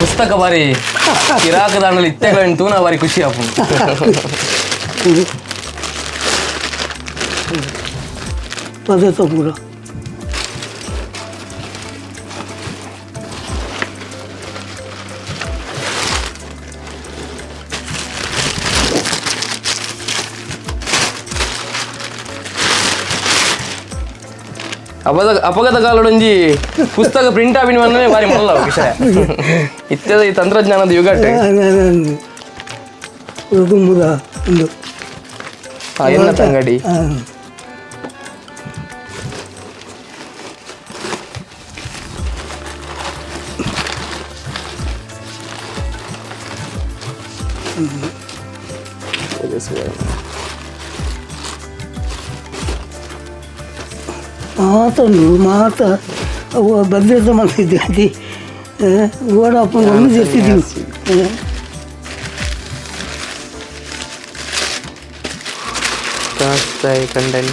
ಪುಸ್ತಕ ಬಾರಿ ಕಿರಾಕದಾಂಡಲ್ಲಿ ಇತ್ತೆಗಳಂತೂ ನಾ ಬಾರಿ ಖುಷಿ ಆಪು ಪದೇ ಪೂರ ಅಪಘಾತ ಕಾಲೊಂಜಿ ಪುಸ್ತಕ ಪ್ರಿಂಟ್ ಆಪಿನ ಬಂದ್ರೆ ಬಾರಿ ಮೊದಲ ವಿಷಯ ಇತ್ಯದ ಈ ತಂತ್ರಜ್ಞಾನದ ಯುಗಟ್ಟೆ ತುಂಬುದ ಒಂದು ಎನ್ನ ತಂಗಡಿ ಮಾತ ಅವು ಭದ್ರತೆ ಮಾಡ್ತಿದ್ದೆ ಓಡಪ್ಪ ಒಂದು ಸೇರ್ತಿದ್ದೀವಿ ಕಂಡನ್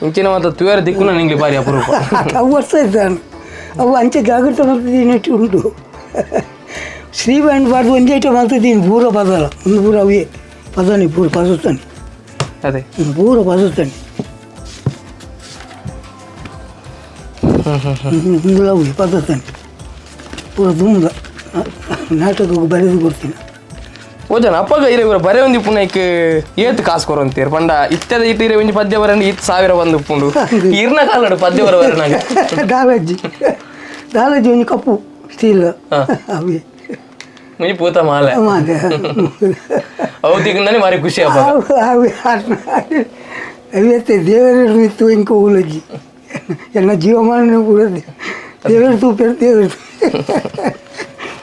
ಇಂಚಿನ ಮತ್ತು ತುವೇರ ದಿಕ್ಕು ನಿಂಗೆ ಬಾರಿ ಅಪರೂಪ ಅವು ವರ್ಷ ಇದ್ದಾನೆ ಅವು ಅಂಚೆ ಜಾಗ್ರತೆ ಮಾಡ್ತಿದ್ದೀನಿ ಉಂಟು ಶ್ರೀಬಂಡ್ ಬಾರ್ದು ಒಂದೇ ಐಟಮ್ ಮಾಡ್ತಿದ್ದೀನಿ ಪೂರ ಪದಲ್ಲ ಒಂದು ಪೂರ ಅವೇ ಪದಾನಿ ಪೂರ ಪಸುತ್ತಾನೆ ಅದೇ ಪೂರ ಪಸುತ್ತಾನೆ ಒಂದು ಅವೇ ಪದಾನೆ ಪೂರ ತುಂಬ ನಾಟಕಕ್ಕೆ ಬರೆದು ಕೊಡ್ತೀನಿ ಓಜನ ಅಪ್ಪಗ ಇರ ಇವರು ಬರೇ ಒಂದು ಪುನಕ್ಕೆ ಏತ್ ಕಾಸು ಕೊರಂತೀರ್ ಪಂಡ ಇತ್ತದ ಇಟ್ಟಿರ ಒಂಜಿ ಪದ್ಯ ಬರಂಡಿ 10,000 ಬಂದು ಉಪ್ಪುಂಡು ಇರ್ನ ಕಾಲಡು ಪದ್ಯ ಬರ ನಂಗೆ ದಾಲಜ್ಜಿ ಒಂಜಿ ಕಪ್ಪು ಸ್ಟೀಲ್ ಅವೇ ಮುಂಜಿ ಪೂತ ಮಾಲೆ ಅವತ್ತಿಗೆ ಭಾರಿ ಖುಷಿ ಅಪ್ಪ ಅವತ್ತೆ ದೇವರ ಇತ್ತು ಇಂಕ ಊಲಜ್ಜಿ ಎಲ್ಲ ಜೀವಮಾನ ಪೂರ ದೇವರು ತೂಪೇರು ದೇವರು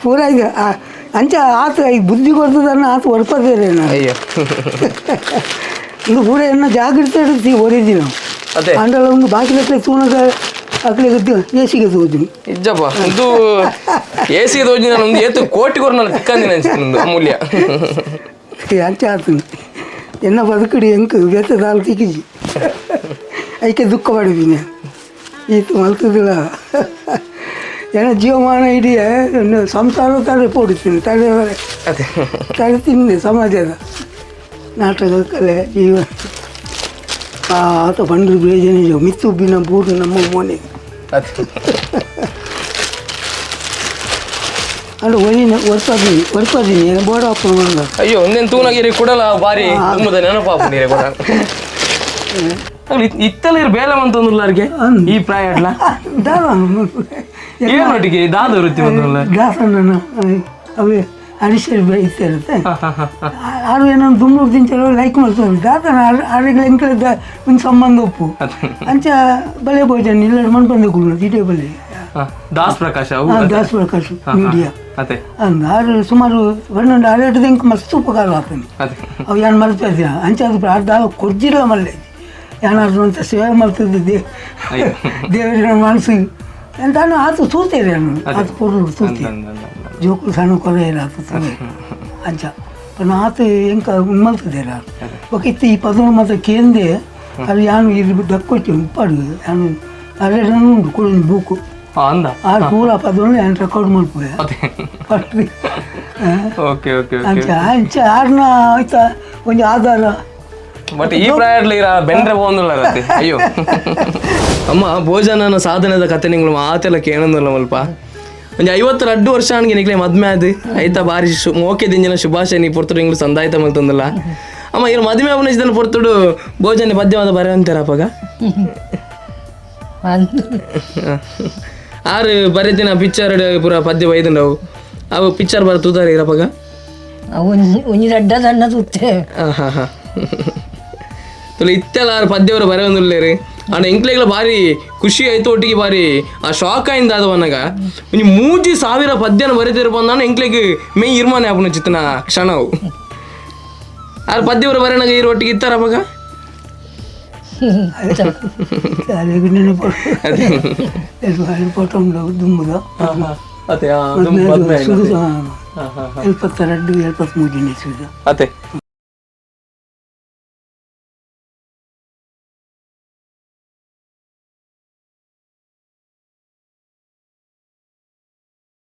ಪೂರ ಈಗ ಅಂಚ ಆತ ಈಗ ಬುದ್ಧಿ ಕೊಡ್ತದನ್ನ ಆತ ಹೊರಪದೇನೆ ನಾನು ಅಯ್ಯೋ ಇದು ಪೂರ ಎನ್ನ ಜಾಗ್ರತೆ ಇಡ್ತೀವಿ ಹೊರಿದ್ವಿ ನಾವು ಅದೇ ಅಂಡಲ್ಲ ಒಂದು ಬಾಕಿಲಕ್ಕೆ ತೂನಗ ಅಕ್ಕಳಿಗೆ ಎಸಿಗೆ ತೋದಿನಿ ಇಜ್ಜಪ್ಪ ಇದು ಎಸಿಗೆ ತೋಜಿ ನಾನು ಒಂದು ಏತು ಕೋಟಿ ಕೊರನಲ್ಲಿ ತಿಕ್ಕಂದಿನ ಅನ್ಸ್ತೀನಿ ಅಮೂಲ್ಯ ಅಂಚೆ ಆತನು ಎನ್ನ ಬದುಕಡಿ ಎಂಕ್ ವ್ಯರ್ಥದಾಲ್ ತಿಕ್ಕಿಜಿ ಅದಕ್ಕೆ ದುಃಖ ಮಾಡಿದ್ದೀನಿ ಈತು ಮಲ್ತದಿಲ್ಲ ಏನೋ ಜೀವಮಾನ ಇಡೀ ಸಂಸಾರ ತಡೆ ಪೋಡಿತೀನಿ ತಡೆ ತಿಂದೆ ಸಮಾಜದ ನಾಟಕ ಕಲೆ ಜೀವ ಆತ ಬಂದು ಬೇಜನೆ ಮಿತ್ತುಬ್ಬಿನ ಬೂರು ನಮ್ಮ ಮನೆ ಅಲ್ಲ ಒಲಿನ ಒರ್ಪದೀನಿ ಬೋಡ ಹಾಕೊಂಡು ಅಯ್ಯೋ ಒಂದೇನು ತೂನಗಿರಿ ಕೊಡಲ್ಲ ಬಾರಿ ತುಂಬದ ನೆನಪಾಪ ನೀರೇ ಕೊಡ ಇತ್ತಲ್ಲ ಇರು ಬೇಲ ಅಂತಂದ್ರಲ್ಲ ಈ ಪ್ರಾಯ ಅಟ್ಲ ಏನೊಟ್ಟಿಗೆ ದಾದ ವೃತ್ತಿ ಬಂದ್ರಲ್ಲ ದಾಸನ ಅವೇ ಅಡಿಸೆ ಇರುತ್ತೆ ಆರು ಏನೋ ದುಮ್ಮೂರು ತಿಂಚಲು ಲೈಕ್ ಮಾಡ್ತಾರೆ ದಾತನ ಆಡಿಗೆ ಎಂಕಲಿದ್ದ ಒಂದು ಸಂಬಂಧ ಒಪ್ಪು ಅಂಚ ಬಲೆ ಭೋಜನ ಇಲ್ಲ ಮಣ್ಪಂದ ಕುಳ್ಳು ಇದೇ ಬಲೆ ದಾಸ್ ಪ್ರಕಾಶ್ ದಾಸ್ ಪ್ರಕಾಶ್ ಮೀಡಿಯಾ ಹಂಗೆ ಆರು ಸುಮಾರು ಒಂದೊಂದು ಆರೇಟದ ಇಂಕ ಮಸ್ತ್ ಉಪಕಾರ ಆಗ್ತಾನೆ ಅವು ಏನು ಮಾಡ್ತಾ ಇದ್ದೀಯ ಅಂಚೆ ಅದು ಅರ್ಧ ಕೊಜ್ಜಿಲ್ಲ ಮಲ್ಲೆ ಏನಾದ್ರು ಅಂತ ಸೇವೆ ಮಾಡ್ತಿದ್ದೆ ದೇವರ ಮನಸ್ಸಿಗೆ ಎಂತ ಆತು ತೂತೇರಿ ನಾನು ಆತು ಕೊಡಲು ತೂತಿ ಜೋಕು ಸಣ್ಣ ಕೊರೆ ಇಲ್ಲ ಆತು ಅಂಚ ಪನ್ನ ಆತು ಎಂಕ ಮಲ್ತಿದ್ದೇರ ಒಕ್ಕಿತ್ತು ಈ ಪದಗಳು ಮಾತ್ರ ಕೇಂದೆ ಅದು ಯಾನು ಇದು ದಕ್ಕೊಟ್ಟು ಉಪ್ಪಾಡು ಯಾನು ಅರೆ ಉಂಟು ಕೊಡೋದು ಬೂಕು ಆ ಪೂರ ಪದಗಳು ಏನು ರೆಕಾರ್ಡ್ ಮಾಡ್ಬೋದೆ ಅಂಚ ಅಂಚ ಆರ್ನ ಆಯ್ತಾ ಒಂದು ಆಧಾರ ಬಟ್ ಈ ಪ್ರಾಯಡ್ಲಿ ಬೆಂಡ್ರೆ ಹೋಗಿಲ್ಲ ಅಯ್ಯೋ ಅಮ್ಮ ಭೋಜನನ ಸಾಧನದ ಕತೆ ನಿಂಗಳು ಮಾತೆಲ್ಲ ಕೇಳೋದಿಲ್ಲ ಸ್ವಲ್ಪ ಒಂದು 52 ವರ್ಷ ನನಗೆ ನಿಕ್ಲೆ ಮದ್ಮೆ ಅದು ಆಯ್ತಾ ಬಾರಿ ಮೋಕೆ ದಿಂಜಿನ ಶುಭಾಶಯ ನೀ ಪೊರ್ತುಡು ನಿಂಗಳು ಸಂದಾಯ್ತ ಮಲ್ತಂದಲ್ಲ ಅಮ್ಮ ಇವ್ರು ಮದುವೆ ಅವನಿಸಿದನ್ನು ಪೊರ್ತುಡು ಭೋಜನ ಪದ್ಯವಾದ ಬರ ಅಂತಾರಪ್ಪಾಗ ಆರು ಬರೀತಿನ ಪಿಕ್ಚರ್ ಪೂರ ಪದ್ಯ ಬೈದವು ಅವು ಪಿಕ್ಚರ್ ಬರ ತೂತಾರೆ ಇರಪ್ಪಾಗ ಹಾಂ ಹಾಂ ತುಲ ಇತ್ತೆಲ್ಲ ಪದ್ಯವರು ಬರ ಒಂದಿಲ್ಲೇರಿ ಅಣ್ಣ ಇಂಕ್ಲೆಗ್ಲ ಭಾರಿ ಖುಷಿ ಆಯ್ತು ಒಟ್ಟಿಗೆ ಭಾರಿ ಆ ಶಾಕ್ ಆಯಿಂದ ಆದವನಾಗ ಒಂದು 3,000 ಪದ್ಯನ ಬರೀತಿರು ಬಂದಾನ ಇಂಕ್ಲೆಗೆ ಮೈ ಇರ್ಮಾನೆ ಆಪನ ಚಿತ್ತನ ಕ್ಷಣವು ಆ ಪದ್ಯವರು ಬರೋಣಾಗ ಇರೋ ಒಟ್ಟಿಗೆ ಇತ್ತಾರ ಅವಾಗ ಅದೇ 72 73 ಅದೇ